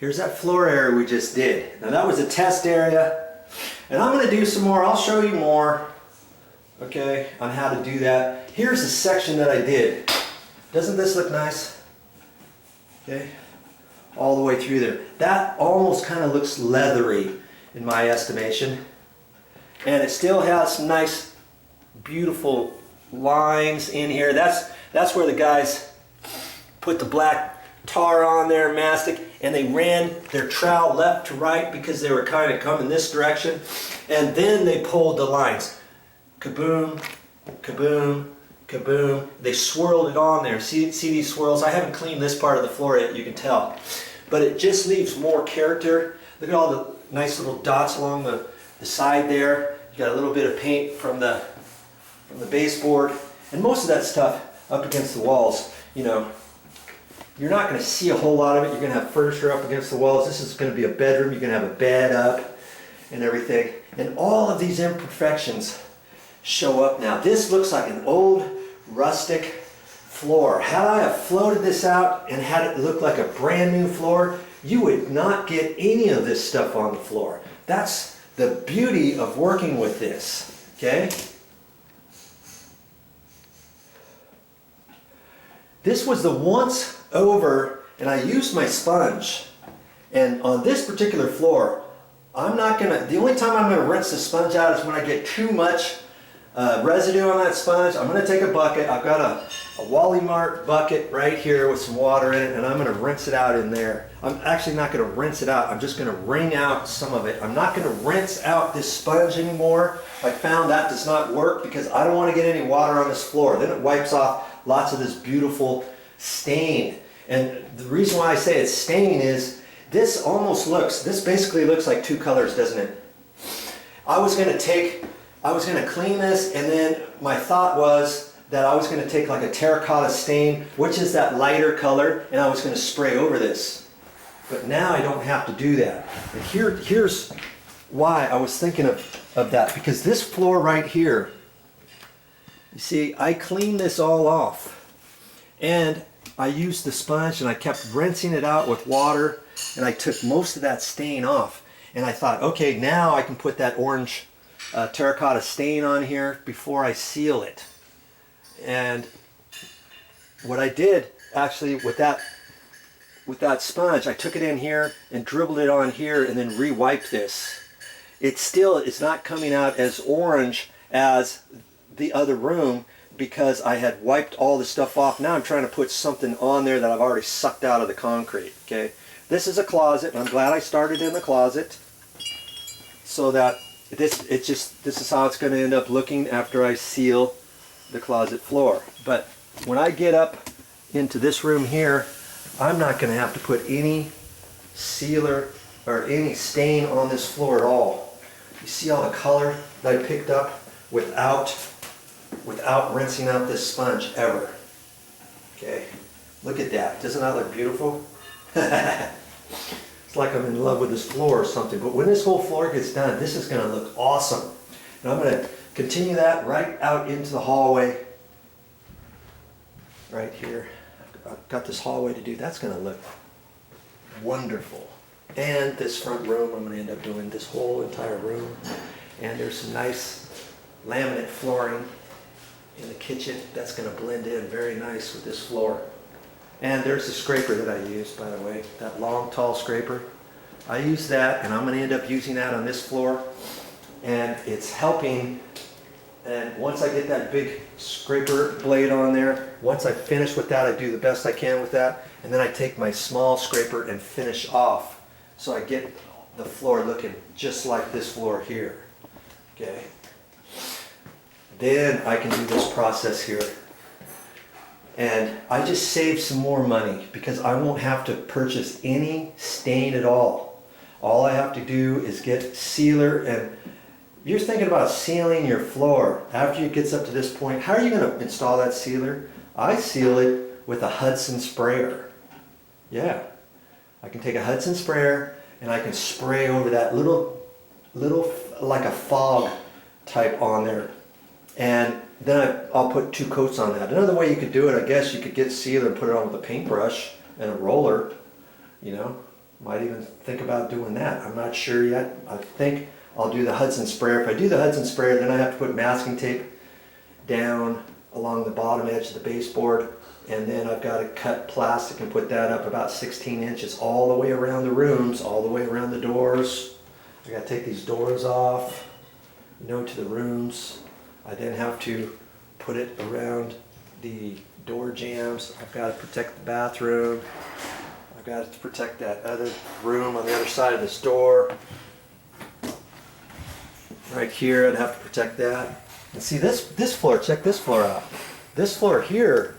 Here's that floor area we just did. Now that was a test area, and I'm going to do some more. I'll show you more, okay, on how to do that. Here's the section that I did. Doesn't this look nice? Okay, all the way through there. That almost kind of looks leathery in my estimation, and it still has some nice, beautiful lines in here. That's where the guys put the black tar on there, mastic, and they ran their trowel left to right because they were kind of coming this direction, and then they pulled the lines. Kaboom, kaboom, kaboom. They swirled it on there. See these swirls? I haven't cleaned this part of the floor yet, you can tell. But it just leaves more character. Look at all the nice little dots along the side there. You got a little bit of paint from the baseboard. And most of that stuff up against the walls, you know, you're not going to see a whole lot of it. You're going to have furniture up against the walls. This is going to be a bedroom. You're going to have a bed up and everything. And all of these imperfections show up now. This looks like an old rustic floor. Had I have floated this out and had it look like a brand new floor, you would not get any of this stuff on the floor. That's the beauty of working with this, okay? This was the once over, and I used my sponge. And on this particular floor, the only time I'm gonna rinse the sponge out is when I get too much residue on that sponge. I'm gonna take a bucket. I've got a Wally Mart bucket right here with some water in it, and I'm gonna rinse it out in there. I'm actually not gonna rinse it out. I'm just gonna wring out some of it. I'm not gonna rinse out this sponge anymore. I found that does not work because I don't wanna get any water on this floor. Then it wipes off lots of this beautiful stain. And the reason why I say it's stain is this basically looks like two colors, doesn't it? I was gonna clean this, and then my thought was that I was gonna take like a terracotta stain, which is that lighter color, and I was gonna spray over this. But now I don't have to do that. And here's why I was thinking of that, because this floor right here, you see, I cleaned this all off, and I used the sponge and I kept rinsing it out with water, and I took most of that stain off. And I thought, okay, now I can put that orange terracotta stain on here before I seal it. And what I did actually with that sponge, I took it in here and dribbled it on here and then re-wiped this. It's not coming out as orange as the other room because I had wiped all the stuff off. Now I'm trying to put something on there that I've already sucked out of the concrete. Okay, this is a closet, and I'm glad I started in the closet so that this is how it's going to end up looking after I seal the closet floor. But when I get up into this room here, I'm not going to have to put any sealer or any stain on this floor at all. You see all the color that I picked up without rinsing out this sponge ever. Okay, look at that. Doesn't that look beautiful? It's like I'm in love with this floor or something. But when this whole floor gets done, this is going to look awesome. And I'm going to continue that right out into the hallway. Right here. I've got this hallway to do. That's going to look wonderful. And this front room, I'm going to end up doing this whole entire room. And there's some nice laminate flooring in the kitchen. That's going to blend in very nice with this floor. And there's the scraper that I used, by the way, that long, tall scraper. I used that, and I'm going to end up using that on this floor. And it's helping. And once I get that big scraper blade on there, once I finish with that, I do the best I can with that. And then I take my small scraper and finish off. So I get the floor looking just like this floor here. Okay. Then I can do this process here. And I just saved some more money because I won't have to purchase any stain at all. All I have to do is get sealer, and you're thinking about sealing your floor after it gets up to this point. How are you going to install that sealer? I seal it with a Hudson sprayer. Yeah, I can take a Hudson sprayer and I can spray over that little like a fog type on there. And then I'll put 2 coats on that. Another way you could do it, I guess you could get sealer and put it on with a paintbrush and a roller, you know. Might even think about doing that. I'm not sure yet. I think I'll do the Hudson sprayer. If I do the Hudson sprayer, then I have to put masking tape down along the bottom edge of the baseboard, and then I've got to cut plastic and put that up about 16 inches all the way around the rooms, all the way around the doors. I got to take these doors off, to the rooms. I then have to put it around the door jambs. I've got to protect the bathroom. I've got to protect that other room on the other side of this door. Right here, I'd have to protect that. And see this floor, check this floor out. This floor here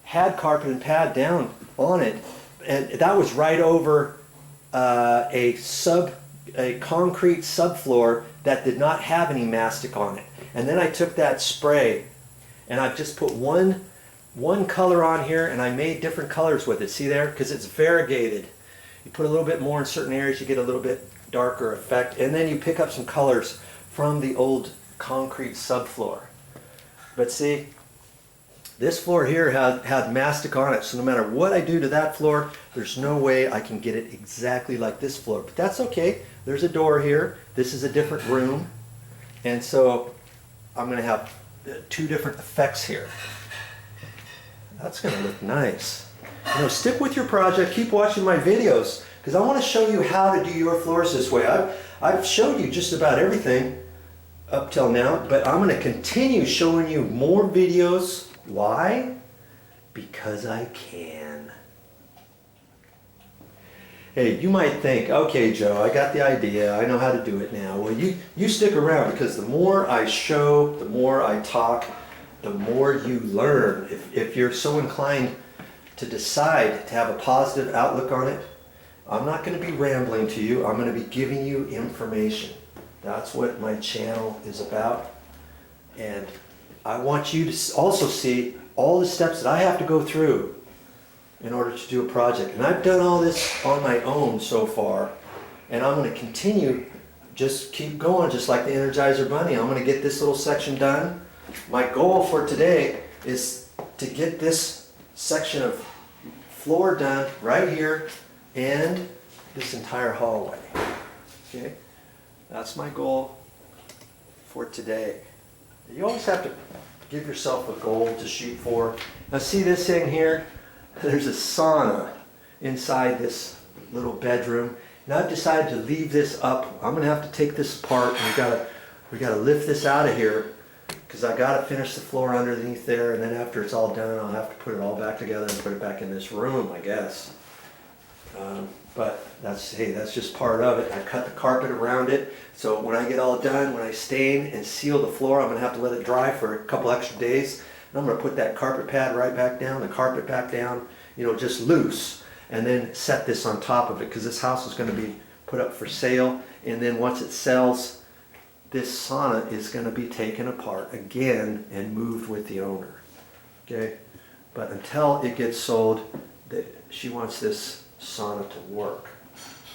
had carpet and pad down on it, and that was right over a concrete subfloor that did not have any mastic on it. And then I took that spray and I've just put one color on here, and I made different colors with it. See there? Because it's variegated. You put a little bit more in certain areas, you get a little bit darker effect, and then you pick up some colors from the old concrete subfloor. But see, this floor here had mastic on it, so no matter what I do to that floor, there's no way I can get it exactly like this floor. But that's okay. There's a door here. This is a different room, and so I'm going to have two different effects here. That's going to look nice. Stick with your project. Keep watching my videos, because I want to show you how to do your floors this way. I've showed you just about everything up till now, but I'm going to continue showing you more videos. Why? Because I can. Hey, you might think, okay, Joe, I got the idea. I know how to do it now. Well, you stick around, because the more I show, the more I talk, the more you learn. If you're so inclined to decide to have a positive outlook on it, I'm not going to be rambling to you. I'm going to be giving you information. That's what my channel is about. And I want you to also see all the steps that I have to go through in order to do a project. And I've done all this on my own so far. And I'm going to continue, just keep going, just like the Energizer Bunny. I'm going to get this little section done. My goal for today is to get this section of floor done right here and this entire hallway. Okay? That's my goal for today. You always have to give yourself a goal to shoot for. Now see this thing here? There's a sauna inside this little bedroom. And I've decided to leave this up. I'm going to have to take this apart. We got to lift this out of here, because I got to finish the floor underneath there, and then after it's all done, I'll have to put it all back together and put it back in this room, I guess. But that's just part of it. I cut the carpet around it, so when I get all done, when I stain and seal the floor, I'm going to have to let it dry for a couple extra days. And I'm going to put that carpet pad right back down, the carpet back down, just loose, and then set this on top of it, because this house is going to be put up for sale. And then once it sells, this sauna is going to be taken apart again and moved with the owner. Okay? But until it gets sold, she wants this sauna to work.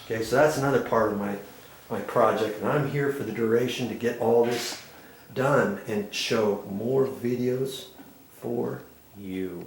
Okay, so that's another part of my project, and I'm here for the duration to get all this done and show more videos for you.